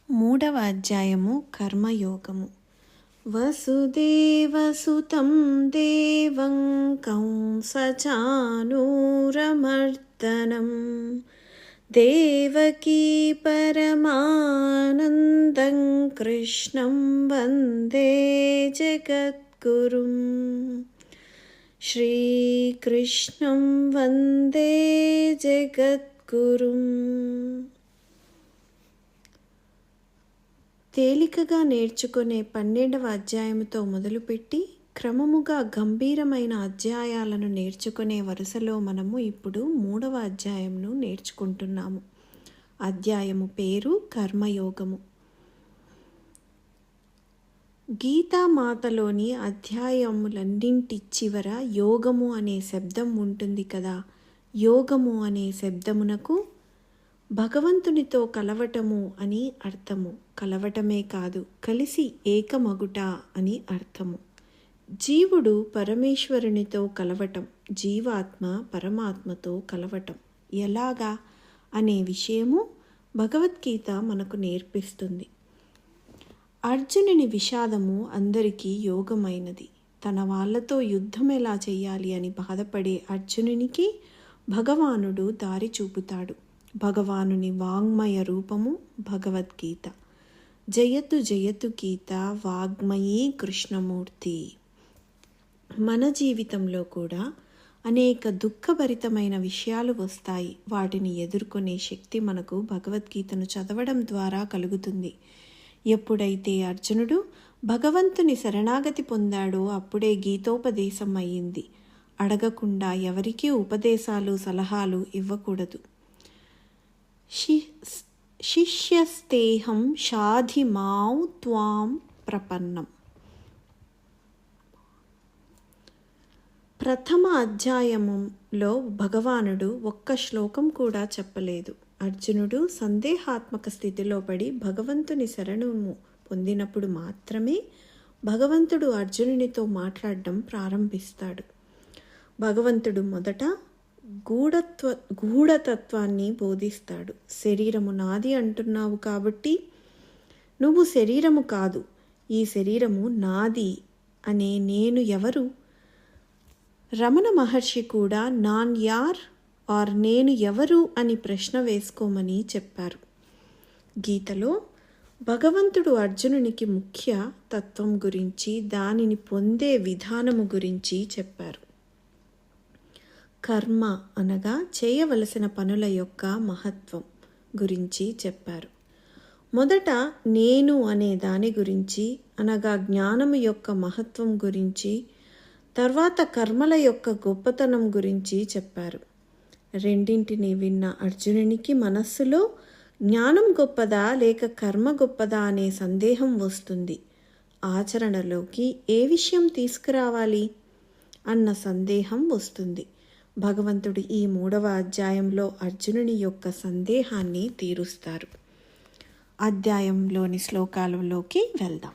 మూడవ అధ్యాయము కర్మయోగము. వసుదేవసుతం దేవం కంసచానూరమర్దనం దేవకీ పరమానందం కృష్ణం వందే జగద్గురుం. శ్రీకృష్ణం వందే జగద్గురుం. తేలికగా నేర్చుకునే 12వ అధ్యాయంతో మొదలుపెట్టి క్రమముగా గంభీరమైన అధ్యాయాలను నేర్చుకునే వరుసలో మనము ఇప్పుడు 3వ అధ్యాయంను నేర్చుకుంటున్నాము. అధ్యాయము పేరు కర్మయోగము. గీతామాతలోని అధ్యాయములన్నింటి చివర యోగము అనే శబ్దం ఉంటుంది కదా. యోగము అనే శబ్దమునకు భగవంతునితో కలవటము అని అర్థము. కలవటమే కాదు, కలిసి ఏకమగుట అని అర్థము. జీవుడు పరమేశ్వరునితో కలవటం, జీవాత్మ పరమాత్మతో కలవటం ఎలాగా అనే విషయము భగవద్గీత మనకు నేర్పిస్తుంది. అర్జునుని విషాదము అందరికీ యోగమైనది. తన వాళ్ళతో యుద్ధం ఎలా చేయాలి అని బాధపడే అర్జునునికి భగవానుడు దారి చూపుతాడు. భగవానుని వాంగ్మయ రూపము భగవద్గీత. జయతు జయతు గీత వాగ్మయీ కృష్ణమూర్తి. మన జీవితంలో కూడా అనేక దుఃఖభరితమైన విషయాలు వస్తాయి. వాటిని ఎదుర్కొనే శక్తి మనకు భగవద్గీతను చదవడం ద్వారా కలుగుతుంది. ఎప్పుడైతే అర్జునుడు భగవంతుని శరణాగతి పొందాడో అప్పుడే గీతోపదేశం అయ్యింది. అడగకుండా ఎవరికీ ఉపదేశాలు సలహాలు ఇవ్వకూడదు. శిష్యస్తేహం షాధిమాం త్వాం ప్రపన్నం. ప్రథమ అధ్యాయములో భగవానుడు ఒక్క శ్లోకం కూడా చెప్పలేదు. అర్జునుడు సందేహాత్మక స్థితిలో పడి భగవంతుని శరణును పొందినప్పుడు మాత్రమే భగవంతుడు అర్జునునితో మాట్లాడడం ప్రారంభిస్తాడు. భగవంతుడు మొదట గూఢతత్వాన్ని బోధిస్తాడు. శరీరము నాది అంటున్నావు కాబట్టి నువ్వు శరీరము కాదు, ఈ శరీరము నాది అనే నేను ఎవరు? రమణ మహర్షి కూడా నాన్ యార్ ఆర్ నేను ఎవరు అని ప్రశ్న వేసుకోమని చెప్పారు. గీతలో భగవంతుడు అర్జునునికి ముఖ్య తత్వం గురించి, దానిని పొందే విధానము గురించి చెప్పారు. కర్మ అనగా చేయవలసిన పనుల యొక్క మహత్వం గురించి చెప్పారు. మొదట నేను అనే దాని గురించి అనగా జ్ఞానము యొక్క మహత్వం గురించి, తర్వాత కర్మల యొక్క గొప్పతనం గురించి చెప్పారు. రెండింటిని విన్న అర్జునునికి మనస్సులో జ్ఞానం గొప్పదా లేక కర్మ గొప్పదా అనే సందేహం వస్తుంది. ఆచరణలోకి ఏ విషయం తీసుకురావాలి అన్న సందేహం వస్తుంది. భగవంతుడు ఈ 3వ అధ్యాయంలో అర్జునుని యొక్క సందేహాన్ని తీరుస్తారు. అధ్యాయంలోని శ్లోకాలలోకి వెళ్దాం.